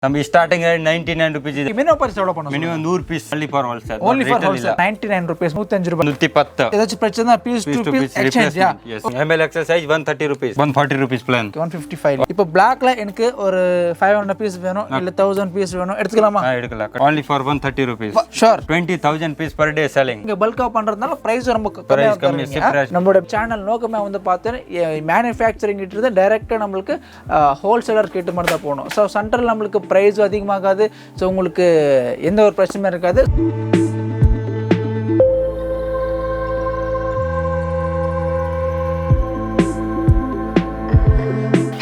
நம்ம starting rate 99 rupees இது. Minimum purchase எவ்வளவு பண்ணுங்க? Minimum 100 piece only for wholesale. Only for wholesale. 99 rupees 105 ரூபாய். 110. ஏதாச்சும் பிரச்சனை பீஸ் டு பீஸ் எக்ஸ்சேஞ்ச் யா. Yes. ML XL size 130 rupees. 140 rupees plan. 155. இப்போ blackல எனக்கு ஒரு 500 பீஸ் வேணும் இல்ல 1000 பீஸ் வேணும் எடுத்துக்கலாமா? எடுக்கலாம். Only for 130 rupees. Sure. 20000 piece per day selling. இங்க பல்கா பண்றதுனால பிரைஸ் ரொம்ப கம்மியா இருக்கு. நம்மளோட சேனல் நோக்கமே வந்து பார்த்தா மேனுஃபேக்சரிங் கிட்ட இருந்து டைரக்ட்டா நமக்கு ஹோல்சேலர் கிட்ட மட்டும் தான் போணும். சோ சென்ட்ரல் நமக்கு பிரைஸ் அதிகமாக ஸோ உங்களுக்கு எந்த ஒரு பிரச்சனையும் இருக்காது.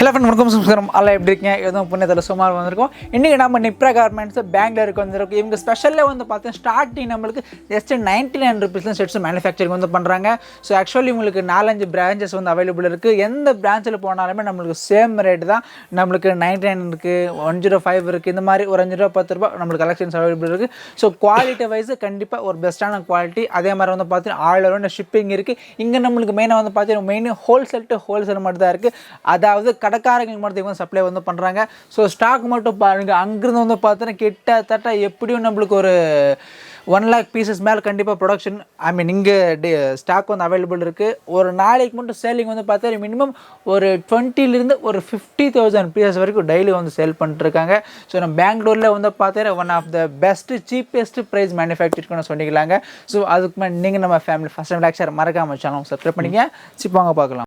ஹலோ ஃப்ரெண்ட், வணக்கம், நமஸ்காரம். எல்லாம் எப்படி இருக்கீங்க? எதுவும் புண்ணியத்தில் சுமார் வந்திருக்கோம். இன்றைக்கி நம்ம நிப்ரா கார்மெண்ட்ஸ் பெங்களூருக்கு வந்திருக்கோம். இவங்க ஸ்பெஷலில் வந்து பார்த்தீங்கன்னா ஸ்டார்டிங் நம்மளுக்கு ஜஸ்ட் 99 rupees செட்ஸ் மேனுஃபேக்சரிங் வந்து பண்ணுறாங்க. ஸோ ஆக்சுவலி உங்களுக்கு 4-5 பிரான்ச்சஸ் வந்து அவைலபிள் இருக்குது. எந்த பிரான்ச்சில் போனாலுமே நம்மளுக்கு சேம் ரேட் தான். நம்மளுக்கு 99 இருக்குது, 105 இருக்குது, இந்த மாதிரி ஒரு 5 ரூபா 10 ரூபா நம்மளுக்கு கலெக்ஷன்ஸ் அவைலபிள் இருக்குது. ஸோ குவாலிட்டி வைஸ் கண்டிப்பாக ஒரு பெஸ்ட்டான குவாலிட்டி. அதே மாதிரி வந்து பார்த்தீங்கன்னா ஆல் ஓவர் ஷிப்பிங் இருக்குது. இங்கே நம்மளுக்கு மெயினாக வந்து பார்த்தீங்கன்னா மெயின் ஹோல்சேல் டு ஹோல்சேல் மட்டும் தான் இருக்குது. அதாவது கடைக்காரங்களுக்கு மட்டும் வந்து சப்ளை வந்து பண்ணுறாங்க. ஸோ ஸ்டாக் மட்டும் பாருங்க, அங்கிருந்து வந்து பார்த்தீங்கன்னா கிட்டத்தட்ட எப்படியும் நம்மளுக்கு ஒரு 1 lakh பீசஸ் மேலே கண்டிப்பாக ப்ரொடக்ஷன் இங்கே ஸ்டாக் வந்து அவைலபிள் இருக்குது. ஒரு நாளைக்கு மட்டும் சேலிங் வந்து பார்த்தா மினிமம் ஒரு 20 ஒரு 50,000 பீசஸ் வரைக்கும் டெய்லி வந்து சேல் பண்ணிட்டுருக்காங்க. ஸோ நம்ம பெங்களூரில் வந்து பார்த்தா one of the best cheapest price மேனுஃபேக்சர்னு சொல்லிக்கலாங்க. ஸோ அதுக்கு மேலே நீங்கள் நம்ம ஃபேமிலி ஃபஸ்ட் டைம் லேக்ஷர் மறக்காமல் சேனல் சப்ஸ்கிரைப் பண்ணிங்க. சிப்பாங்க பார்க்கலாம்.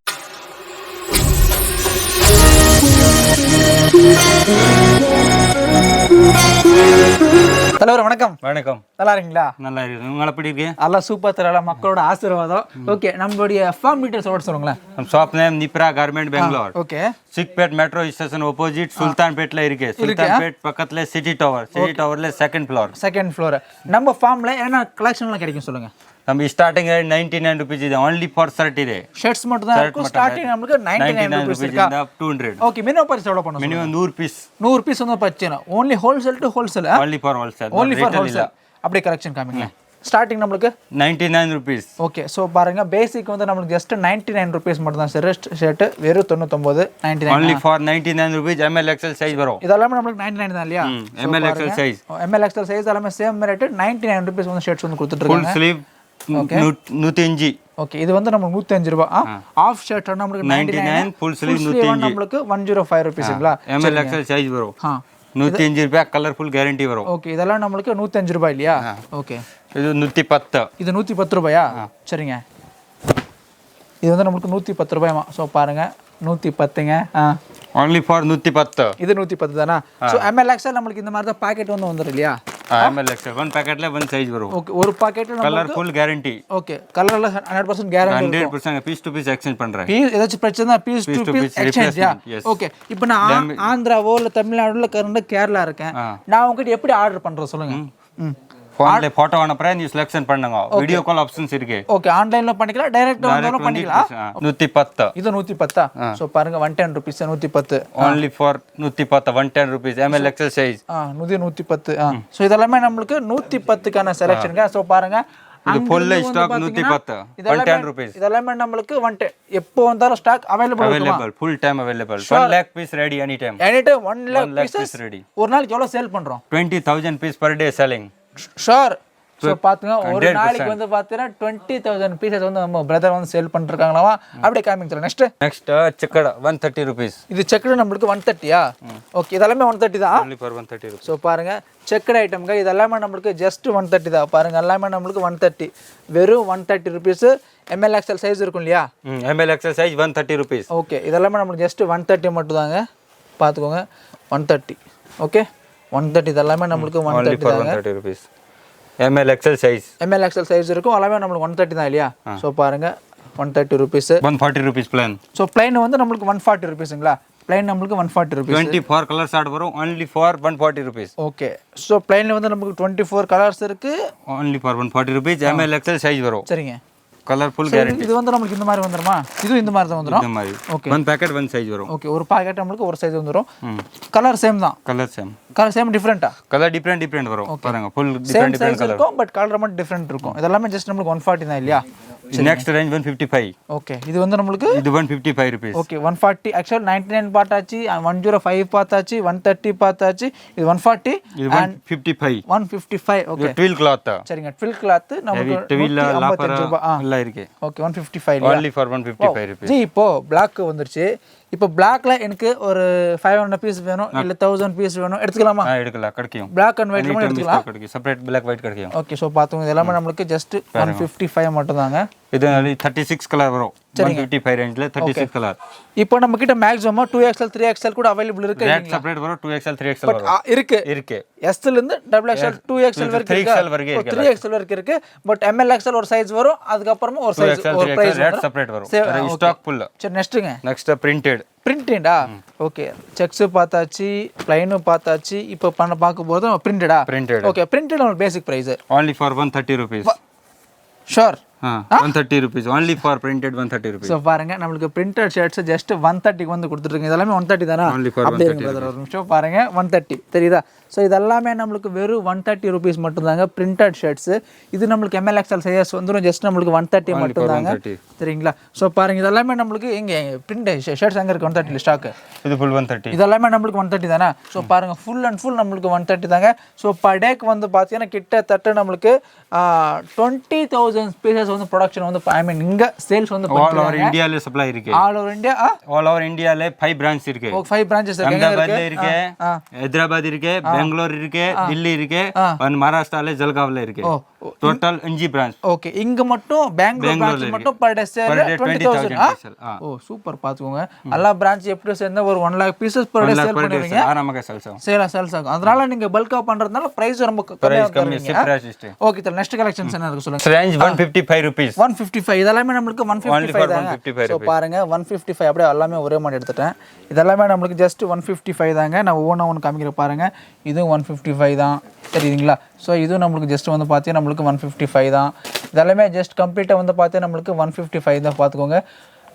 தலைவர் வணக்கம். வணக்கம். நல்லா இருக்கீங்களா? நல்லா இருக்கு. உங்களை எப்படி இருக்கீங்க? நல்லா சூப்பர் தரலாம், மக்களோட ஆசீர்வாதம். ஓகே, நம்மளுடைய ஃபார்ம் டீடைல்ஸ் சொல்லுங்களேன். நம்ம shop name Nibra garment Bangalore. Okay. chickpet metro station opposite sultanpetல இருக்கு. sultanpet பக்கத்துல சிட்டி டவர்ல செகண்ட் ஃப்ளோர். நம்ம ஃபார்ம்ல என்ன கலெக்ஷன்லாம் கிடைக்கும் சொல்லுங்க. நம்ம ஸ்டார்டிங் ரேட் 99 rupees இது. only for 30 day. ஷர்ட்ஸ் மட்டும் தான் இருக்கு. ஸ்டார்டிங் நமக்கு 99 rupees இருக்கா? 200. ஓகே, மினிமம் பர்ஸ் எவ்வளவு பண்ணுங்க? Minimum 100 piece. 100 பீஸ் வந்து purchase. only wholesale to wholesale. only for wholesale. அப்படியே கலெக்ஷன் காமிங்க. ஸ்டார்டிங் நமக்கு 99 rupees. ஓகே, ஸோ பாருங்க, பேசிக் வந்து நம்மளுக்கு ஜஸ்ட் 99 rupees மட்டும் தான். ஷர்ட் வெறும் 99. 99 only for 99 rupees. ML XL size வரும். இதெல்லாம் நம்மளுக்கு 99 தான் இல்லையா? ML XL size. ML XL size எல்லாமே சேம் ரேட். 99 rupees வந்து ஷர்ட்ஸ் வந்து கொடுத்துட்டு இருக்காங்க. full sleeve 105. ஓகே, இது வந்து நமக்கு 105 ரூபாய். ஆஃப் ஷர்ட் நமக்கு 99, full sleeve 105 நமக்கு 105 rupeesங்களா? ML XL size வரும். 105 ரூபாய் கலர்ஃபுல் கேரண்டி வரும். ஓகே, இதெல்லாம் நம்மளுக்கு 105 ரூபாய் இல்லையா? ஓகே, இது 110. இது 110 ரூபாயா? சரிங்க, இது வந்து நம்மளுக்கு 110 ரூபாயமா. ஸோ பாருங்க, 110ங்க. only for 110. இது 110 தானா? ஸோ ML XL நம்மளுக்கு இந்த மாதிரி தான் பாக்கெட் வந்து வந்துடும் இல்லையா? ML XL ஒன் பாக்கெட்ல ஒன் சைஸ் வரும். ஓகே, ஒரு பாக்கெட்ல கலர்ஃபுல் கேரண்டி. ஓகே, கலர்ல 100% கேரண்டி இருக்கும். 100% பீஸ் டு பீஸ் எக்ஸ்சேஞ்ச் பண்றேன். பீஸ் ஏதாச்சும் பிரச்சனை பீஸ் டு பீஸ் எக்ஸ்சேஞ்ச் யா? ஓகே, இப்போ நான் ஆந்திராவோ இல்ல தமிழ்நாடுல கர்நாடகா கேரளா இருக்கேன். நான் உங்ககிட்ட எப்படி ஆர்டர் பண்றேன் சொல்லுங்க. ஃபோன்ல போட்டோ அனுப்புறேன், நீ செலக்ஷன் பண்ணுங்க. வீடியோ கால் ஆப்ஷன்ஸ் இருக்கு. ஓகே, ஆன்லைன்ல பண்ணிக்கலாம், டைரக்ட்டா வந்தாலும் பண்ணிக்கலாம். 110. இது 110. சோ பாருங்க, 110 rupees 110. only for 110 110 rupees. ML XL size. 110. So இதெல்லாம் நமக்கு 110 கான செலக்ஷன்ங்க. சோ பாருங்க, இது full ஸ்டாக் 110 110 rupees. இதெல்லாம் நமக்கு 110 எப்போ வந்தாலும் stock available. full time available. 1 lakh piece ready anytime. 1 lakh pieces ready. ஒரு நாளைக்கு எவ்வளவு சேல் பண்றோம்? 20,000 piece per day selling. Sure. So பார்த்துங்க, ஒரு நாளைக்கு வந்து பார்த்தீங்கன்னா 20,000 பீசஸ் வந்து நம்ம பிரதர் வந்து சேல் பண்ணிருக்காங்களாமா. அப்படியே காமிக்கிறேன். நெக்ஸ்ட் செக்கடா 130 rupees. இது செக்கடு நம்மளுக்கு 130யா? ஓகே, இதெல்லாமே 130 தான். only for 130 rupees. ஸோ பாருங்க, செக்கடு ஐட்டம்ங்க இதெல்லாமே நம்மளுக்கு ஜஸ்ட் 130 தான். பாருங்க, எல்லாமே நம்மளுக்கு 130, வெறும் 130 rupees. ML XL சைஸ் இருக்கும் இல்லையா? ML XL size 130 rupees. Okay, இதெல்லாமே நம்மளுக்கு ஜஸ்ட் 130 மட்டும் தாங்க. பார்த்துக்கோங்க, 130. ஓகே, 130 இதெல்லாமே நம்மளுக்கு 130 தாங்க. 130 rupees. ML XL size. ML XL size இருக்கும், எல்லாமே நம்மளுக்கு 130 தான் இல்லையா? ஸோ பாருங்க, 130 rupees. 140 rupees plain. So plain வந்து நம்மளுக்கு 140 rupeesங்களா? plain நம்மளுக்கு 140 rupees. 24 colors ஆட் வரும், only for 140 rupees. Okay, so plainல வந்து நமக்கு 24 கலர்ஸ் இருக்கு, only for 140 rupees. ML XL size வரும். சரிங்க, கலர்ஃபுல் கேரண்டி. இது வந்து நமக்கு இந்த மாதிரி வந்துருமா? இது இந்த மாதிரி தான் வந்துரும். இந்த மாதிரி. Okay, one packet one size வரும். ஓகே, ஒரு பாக்கெட் நமக்கு ஒரு சைஸ் வந்துரும். கலர் சேம் தான். Colour same. கலர் சேம் டிஃப்ரெண்ட்டா? கலர் டிஃப்ரெண்ட் வரும் பாருங்க. ஃபுல் சேம் டிஃப்ரெண்ட் சைஸ் இருக்கும் பட் கலர் மட்டும் டிஃப்ரெண்ட் இருக்கும். இதெல்லாம் ஜஸ்ட் நமக்கு 140 தான் இல்லையா? Next range 155. ஓகே இது வந்து நம்மளுக்கு இது 155 rupees. ஓகே 140 ஆக்சுவல் 99 பார்த்தாச்சு, 105 பார்த்தாச்சு, 130 பார்த்தாச்சு, இது 140 இது 155. 155 ஓகே. ட்வில் கிளாத். சரிங்க ட்வில் கிளாத் நமக்கு ட்வில் லாப்பர் எல்லாம் இருக்கு. Okay 155 only for 155 rupees. G இப்போ Black வந்துருச்சு. இப்போ Blackல எனக்கு ஒரு 500 பீஸ் வேணும் இல்ல 1000 பீஸ் வேணும் எடுத்துக்கலாமா? எடுக்கலாம் கிடைக்கும். Black and white மட்டும் எடுத்துக்கலாம். கிடைக்கும். செப்பரேட் black white கிடைக்கும். ஓகே சோ பாத்துங்க இதெல்லாம் நமக்கு ஜஸ்ட் 155 மட்டும் தாங்க. இது 36 கலர் வரும். 155 ரேஞ்ச்ல 36 கலர். இப்போ நம்ம கிட்ட மேக்ஸிமம் 2XL 3XL கூட அவேilable இருக்கு. ரேட் செப்பரேட் வரும். 2XL 3XL வரும். இருக்கு S ல இருந்து XXL 2XL வரைக்கும் இருக்கு. 3XL வரைக்கும் இருக்கு. 3XL வரைக்கும் இருக்கு. பட் MLXL ஒரு சைஸ் வரும். அதுக்கு அப்புறமா ஒரு சைஸ் ஒரு பிரைஸ் ரேட் செப்பரேட் வரும். Stock full. சரி நெக்ஸ்ட்ங்க. நெக்ஸ்ட் பிரிண்டடா? ஓகே செக்ஸ் பார்த்தாச்சு, ப்ளைன் பார்த்தாச்சு. இப்போ பார்க்க போறது பிரிண்டடா? பிரிண்டட். ஓகே பிரிண்டட் நம்ம basic price only for 130 rupees. Sure 130 rupees only for printed 130 rupees. So பாருங்க நமக்கு பிரிண்டட் ஷர்ட்ஸ் ஜஸ்ட் 130 க்கு வந்து கொடுத்துருக்கீங்க. இதெல்லாம் 130 தானா? அப்படியே பிரதர் ஒரு நிமிஷம் பாருங்க 130 தெரியுதா? ஸோ இதெல்லாம் நம்மளுக்கு வெறும் 130 rupees மட்டும் தாங்க பிரிண்டட் ஷர்ட்ஸ். இது நம்மளுக்கு MLXL சைஸ் வந்துடும் ஜஸ்ட் நம்மளுக்கு 130 மட்டும் தாங்க சரிங்களா? ஸோ பாருங்க இதெல்லாம் நம்மளுக்கு எங்க பிரிண்ட் ஷர்ட்ஸ் அங்கே இருக்கு 130 ஸ்டாக். இது ஃபுல் 130. இதெல்லாம் நம்மளுக்கு 130 தானே? ஸோ பாருங்க ஃபுல் அண்ட் ஃபுல் நம்மளுக்கு 130 தாங்க. ஸோ பர் டேக்கு வந்து பார்த்தீங்கன்னா கிட்டத்தட்ட நம்மளுக்கு 20,000 பீசஸ் வந்து ப்ரொடக்ஷன் வந்து ஐ மீன் இங்க சேல்ஸ் வந்து ஆல் ஓவர் இந்தியால சப்ளை இருக்கு. All over India all over இந்தியால 5 பிரான்ச் இருக்கு. 5 பிரான்ச்சஸ் இருக்கு. அஹமதாபாத்ல இருக்கு, ஹைதராபாத் இருக்கு, பெங்களூர் இருக்கு, தில்லி இருக்கு, and மகாராஷ்டிரால ஜல்காவ்ல இருக்கு. Total 5 branch. ஓகே இங்க மட்டும் பெங்களூர் பிரான்ச் மட்டும் பர் டே சேல் 20,000. ஓ சூப்பர் பாத்துக்கோங்க. எல்லா பிரான்ச் எப்படி சேர்ந்தா ஒரு 1 lakh pieces per day sale பண்ணுவீங்க. ஆரம்பக சேல்ஸ் ஆகும். அதனால நீங்க பல்கா பண்றதுனால பிரைஸ் ரொம்ப கம்மி சிப்ராசிஸ்ட். ஓகே தென் நெக்ஸ்ட் கலெக்ஷன்ஸ் என்ன இருக்கு சொல்லுங்க. Range 155 rupees. 155 இதெல்லாம் நமக்கு 155 தாங்க. சோ பாருங்க 155 அப்படியே எல்லாமே ஒரே மாதிரி எடுத்துட்டேன். இதெல்லாம் நமக்கு ஜஸ்ட் 155 தாங்க. நான் ஒவ்வொன்று காமிக்கிறேன் பாருங்க. இதுவும் 155 தான் தெரியுதுங்களா? ஸோ இதுவும் நம்மளுக்கு ஜஸ்ட் வந்து பார்த்தீங்கன்னா நம்மளுக்கு 155 தான். இதெல்லாமே ஜஸ்ட் கம்ப்ளீட்டாக வந்து பார்த்தீங்கன்னா நம்மளுக்கு 155 தான் பார்த்துக்கோங்க.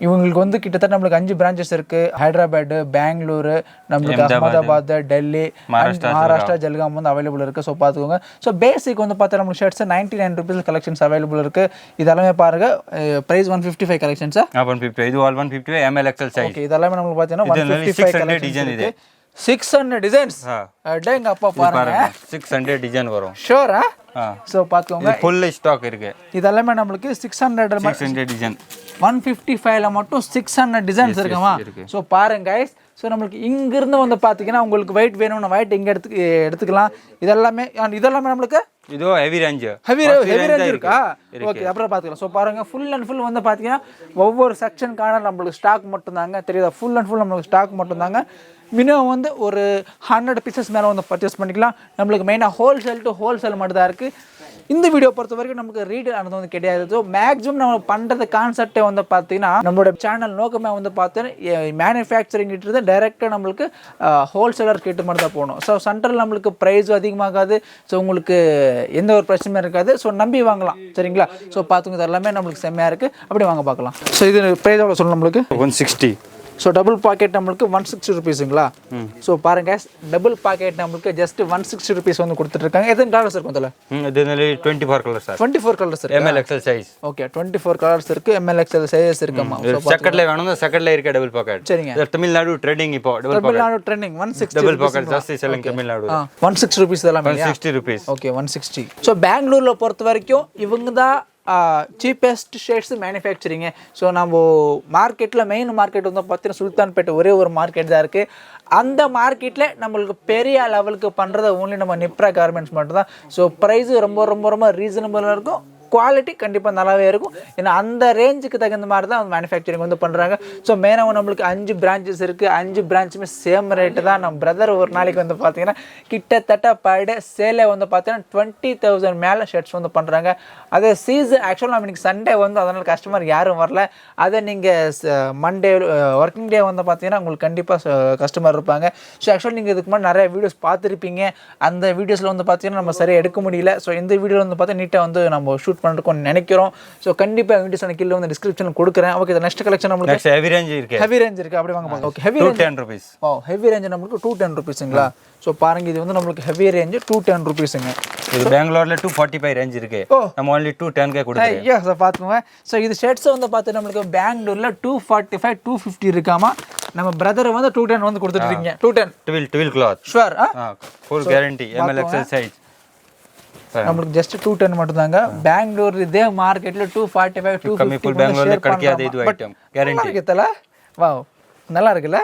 இவங்களுக்கு வந்து கிட்டத்தட்ட நம்மளுக்கு 5 பிரான்ச்சஸ் இருக்கு. ஹைதராபாத், பெங்களூரு, நம்மளுக்கு அஹமதாபாத், டெல்லி, மகாராஷ்டிரா, ஜல்காம் வந்து அவைலபிள் இருக்கு. ஸோ பார்த்துக்கோங்க. ஸோ பேசிக் வந்து பார்த்தா நம்மளுக்கு ஷர்ட்ஸ் 99 rupees கலெக்ஷன்ஸ் அவைலபிள் இருக்கு. இதெல்லாமே பாருங்க பிரைஸ் 155 கலெக்ஷன்ஸா? 155 இது ஆல் 155 MLXL சைஸ். ஓகே இதெல்லாமே நம்மளுக்கு பார்த்தீங்கன்னா 155 கலெக்ஷன் இருக்கு. 600 டிசைன்ஸ் அடேங்க அப்பா பாருங்க 600 டிசைன் வரும். ஷூரா? சோ பாத்துக்கோங்க ஃபுல் ஸ்டாக் இருக்கு. இதெல்லாம் நம்மளுக்கு 600 டிசைன் 155 ல மட்டும் 600 டிசைன்ஸ் இருக்குமா? சோ பாருங்க गाइस. ஸோ நம்மளுக்கு இங்கிருந்து வந்து பார்த்தீங்கன்னா உங்களுக்கு ஒயிட் வேணும்னா ஒயிட் இங்கே எடுத்துக்கலாம். இதெல்லாமே நம்மளுக்கு இதோ ஹெவி ரேஞ்ச் இருக்கா? ஓகே அப்புறம் பார்த்துக்கலாம். ஸோ பாருங்க ஃபுல் அண்ட் ஃபுல் வந்து பார்த்தீங்கன்னா ஒவ்வொரு செக்ஷனுக்கான நம்மளுக்கு ஸ்டாக் மட்டும் தாங்க தெரியுதா? ஃபுல் அண்ட் ஃபுல் நம்மளுக்கு ஸ்டாக் மட்டும் தாங்க. மினிமம் வந்து ஒரு 100 பீசஸ் மேலே வந்து பர்ச்சேஸ் பண்ணிக்கலாம். நம்மளுக்கு மெயினாக ஹோல்சேல் டு ஹோல்சேல் மட்டும் தான் இருக்குது. இந்த வீடியோ பொறுத்த வரைக்கும் நமக்கு ரீடர் ஆனது வந்து கிடையாது. ஸோ மேக்ஸிமம் நம்ம பண்ணுறது கான்செப்டே வந்து பார்த்தீங்கன்னா நம்மளோட சேனல் நோக்கமே வந்து பார்த்தீங்கன்னா மேனுஃபேக்சரிங் கிட்ட டைரெக்டாக நம்மளுக்கு ஹோல்சேலர் கிட்ட மட்டும் தான் போகணும். ஸோ சென்ட்ரல் நம்மளுக்கு ப்ரைஸும் அதிகமாகாது. ஸோ உங்களுக்கு எந்த ஒரு பிரச்சனையும் இருக்காது. ஸோ நம்பி வாங்கலாம் சரிங்களா? ஸோ பார்த்துங்க இது எல்லாமே நம்மளுக்கு செம்மையாக இருக்குது. அப்படி வாங்க பார்க்கலாம். ஸோ இது ப்ரைஸ் எவ்வளோ சொல்லணும் நம்மளுக்கு? 160. ஸோ டபுள் பாக்கெட் நம்மளுக்கு 160 rupeesங்களா? ஸோ பாருங்க டபுள் பாக்கெட் நம்மளுக்கு ஜஸ்ட் 160 rupees வந்து கொடுத்துட்ருக்காங்க. எத்தனை கலர்ஸ் இருக்கும் அதில்? இதில் 24 கலர்ஸ் சார். 24 கலர்ஸ் இருக்கு. MLXL size. ஓகே 24 கலர்ஸ் இருக்கு. MLXL சைஸ் இருக்குமா? செகண்ட்ல வேணும் செகண்ட்ல இருக்க டபுள் பாக்கெட். சரிங்க. தமிழ்நாடு ட்ரெண்டிங் இப்போ தமிழ்நாடு ட்ரெண்டிங் 160 டபுள் பாக்கெட் ஜாஸ்தி செல்லிங் தமிழ்நாடு. 160 rupees இதெல்லாம் 160 rupees. ஓகே 160. ஸோ பெங்களூர்ல பொறுத்த வரைக்கும் இவங்க தான் சீப்பஸ்ட் ஷர்ட்ஸ் மேனுஃபேக்சரிங்க. ஸோ நம்ம மார்க்கெட்டில் மெயின் மார்க்கெட் வந்து பார்த்தீங்கன்னா சுல்தான்பேட் ஒரே ஒரு மார்க்கெட் தான் இருக்குது. அந்த மார்க்கெட்டில் நம்மளுக்கு பெரிய லெவலுக்கு பண்ணுறது ஓன்லி நம்ம நிப்ரா கார்மெண்ட்ஸ் மட்டும் தான். ஸோ ப்ரைஸு ரொம்ப ரொம்ப ரொம்ப ரீசனபிளாக இருக்கும். குவாலிட்டி கண்டிப்பாக நல்லாவே இருக்கும். ஏன்னா அந்த ரேஞ்சுக்கு தகுந்த மாதிரி தான் மேனுஃபேக்சரிங் வந்து பண்ணுறாங்க. ஸோ மெயினாக நம்மளுக்கு 5 பிரான்ச்சஸ் இருக்குது. 5 பிரான்ச்சுமே சேம் ரேட்டு தான். நம்ம பிரதர் ஒரு நாளைக்கு வந்து பார்த்தீங்கன்னா கிட்டத்தட்ட பர் டே சேலே வந்து பார்த்தீங்கன்னா 20,000 மேலே ஷர்ட்ஸ் வந்து பண்ணுறாங்க. அதே சீசன் ஆக்சுவலாக நம்ம இன்றைக்கி சண்டே வந்து அதனால் கஸ்டமர் யாரும் வரல. அதை நீங்கள் மண்டே ஒர்க்கிங் டே வந்து பார்த்தீங்கன்னா உங்களுக்கு கண்டிப்பாக கஸ்டமர் இருப்பாங்க. ஸோ ஆக்சுவலாக நீங்கள் இதுக்கு முன்னாடி நிறைய வீடியோஸ் பார்த்துருப்பீங்க. அந்த வீடியோஸில் வந்து பார்த்தீங்கன்னா நம்ம சரியாக எடுக்க முடியல. ஸோ இந்த வீடியோவில் வந்து பார்த்தா நீட்டாக வந்து நம்ம ஷூட் ஷூட் பண்ணுறோம் நினைக்கிறோம். ஸோ கண்டிப்பாக இன்விடேஷன் கீழே வந்து டிஸ்கிரிப்ஷனில் கொடுக்குறேன். ஓகே, இது நெக்ஸ்ட் கலெக்ஷன் நம்மளுக்கு ஹெவி ரேஞ்ச் இருக்குது. ஹெவி ரேஞ்ச் இருக்குது, அப்படி வாங்க பாருங்க. Okay, heavy range 210 rupees. ஓ, ஹெவி ரேஞ்ச் நம்மளுக்கு 210 rupeesங்களா? ஸோ பாருங்க, இது வந்து நம்மளுக்கு ஹெவி ரேஞ்ச் 210 rupeesங்க. இது பெங்களூர்ல 245 ரேஞ்ச் இருக்கு, நம்ம only 210 கொடுக்குறோம். ஐயா சார் பார்த்துக்கோங்க. ஸோ இது ஷர்ட்ஸ் வந்து பார்த்து நம்மளுக்கு பெங்களூர்ல 245 250 இருக்காமா. நம்ம பிரதர் வந்து 210 வந்து கொடுத்துருக்கீங்க. 210 12 cloth sure. Full guarantee, ML XL size. நம்மளுக்கு ஜஸ்ட் 210 மட்டும் தாங்க. பெங்களூர் இதே மார்க்கெட்ல 245 250 பெங்களூர்ல கிடைக்காத இது ஐட்டம் கேரண்டி இருக்குல்ல. வாவ், நல்லா இருக்குல்ல.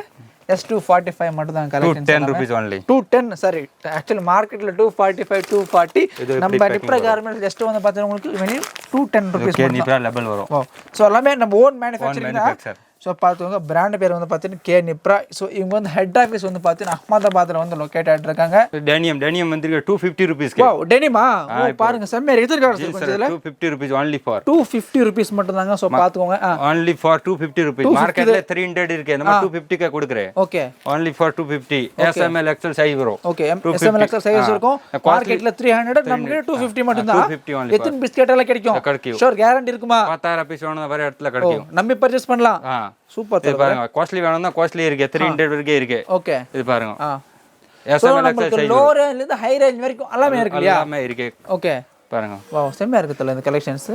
just 245 மட்டும் தான் collection. 210 rupees only. 210 sorry, actually மார்க்கெட்ல 245 240. நம்ம நிப்ரா கார்மெண்ட்ஸ் ஜஸ்ட் வந்து பார்த்தா உங்களுக்கு வெறும் 210 rupees மட்டும் நிப்ரா லேபிள் வரும். ஸோ எல்லாமே நம்ம ஓன் மேனுஃபேக்சரிங் தான். ஸோ பார்த்துக்கோங்க, பிராண்ட் பேர் வந்து பார்த்தீங்கன்னா கே நிப்ரா. ஸோ இவங்க வந்து ஹெட் ஆஃபீஸ் வந்து பார்த்தீங்கன்னா அஹ்மதாபாத்தில் வந்து லொக்கேட் ஆகிட்டு இருக்காங்க. டெனியம் வந்து 250 rupees. வா, டெனிமா பாருங்க, செம்மையா இருக்கு. 250 rupees only for 250 rupees மட்டும் தாங்க. ஸோ பார்த்துக்கோங்க, only for 250 rupees. மார்க்கெட்ல 300 இருக்கு, நம்ம 250 க்கு கொடுக்குறேன். Okay, only for 250. SML XL size வரும். ஓகே, SML XL சைஸ் இருக்கும். மார்க்கெட்ல 300, நமக்கு 250 மட்டும் தான். எத்தனை பிஸ்கட் எல்லாம் கிடைக்கும்? ஷூர் கேரண்டி இருக்குமா? 10000 பீஸ் வேணும் வர இடத்துல கிடைக்கும். நம்பி பர்ச்சேஸ் பண்ணலாம். சூப்பர். இது பாருங்க, காஸ்ட்லி வேணும்னா காஸ்ட்லி இருக்கு, 300 வரைக்கும் இருக்கு. ஓகே, இது பாருங்க. SML XL சைஸ் லோ ரேஞ்ச்ல இருந்து ஹை ரேஞ்ச் வரைக்கும் எல்லாமே இருக்கு இல்லையா? எல்லாமே இருக்கு. ஓகே, பாருங்க. வாவ், செம்மையா இருக்கு தல இந்த கலெக்ஷன்ஸ்.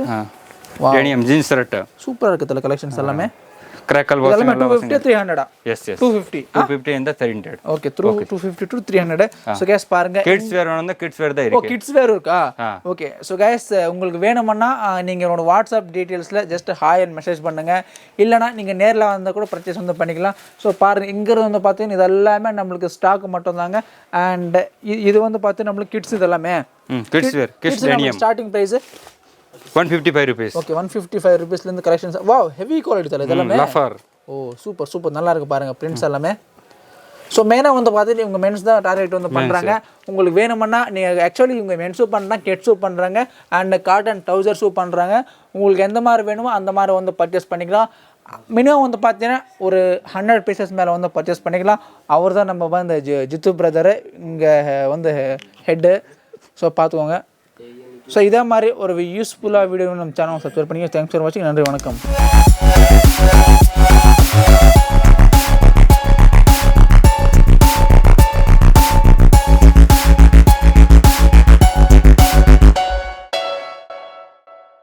வாவ், டெனியம் ஜீன்ஸ் ஷர்ட் சூப்பரா இருக்கு தல கலெக்ஷன்ஸ் எல்லாமே. கிராக்கல் வாஷ் எல்லாமே 250 300. yes 250 இந்த 300. Okay, 250 to 300. சோ गाइस பாருங்க, கிட்ஸ் வேர் வேணும்னா கிட்ஸ் வேர் தான் இருக்கு. ஓ, கிட்ஸ் வேர் இருக்கா? ஓகே, சோ गाइस உங்களுக்கு வேணும்னா நீங்க உங்க வாட்ஸ்அப் டீடைல்ஸ்ல ஜஸ்ட் ஹாய் அண்ட் மெசேஜ் பண்ணுங்க. இல்லனா நீங்க நேர்ல வந்தா கூட பர்ச்சேஸ் வந்து பண்ணிக்கலாம். சோ பாருங்க, இங்க இருந்து வந்து பாத்தீங்கன்னா இது எல்லாமே நம்மளுக்கு ஸ்டாக் மட்டும் தாங்க. அண்ட் இது வந்து பாத்தீங்கன்னா நம்மளுக்கு கிட்ஸ் இது எல்லாமே kids wear, kids denim. Starting price 155 rupees. Okay, 155 rupees ல இருந்து கலெக்ஷன்ஸ். வாவ், ஹெவி குவாலிட்டி தல இதெல்லாம். லஃபர். ஓ, சூப்பர் சூப்பர், நல்லா இருக்கு பாருங்க பிரிண்ட்ஸ் எல்லாமே. ஸோ மெயினாக வந்து பார்த்தீங்கன்னா இவங்க மென்ஸ் தான் டார்கெட் வந்து பண்ணுறாங்க. உங்களுக்கு வேணும்னா நீங்கள் ஆக்சுவலி இவங்க மென்ஸும் பண்ணுறாங்க, கிட்ஸும் பண்ணுறாங்க, அண்ட் காட்டன் ட்ரௌசர்ஸும் பண்ணுறாங்க. உங்களுக்கு எந்த மாதிரி வேணுமோ அந்த மாதிரி வந்து பர்ச்சேஸ் பண்ணிக்கலாம். மினிமம் வந்து பார்த்தீங்கன்னா ஒரு 100 பீசஸ் மேலே வந்து பர்ச்சேஸ் பண்ணிக்கலாம். அவர் தான் நம்ம வந்து ஜித்து பிரதரு, இங்கே வந்து ஹெட்டு. ஸோ பார்த்துக்கோங்க. ஸோ இதே மாதிரி ஒரு யூஸ்ஃபுல்லாக வீடியோ நம்ம சேனல் சப்ஸ்கிரைப் பண்ணி. தேங்க்ஸ் ஃபார் வாட்சிங். நன்றி, வணக்கம்.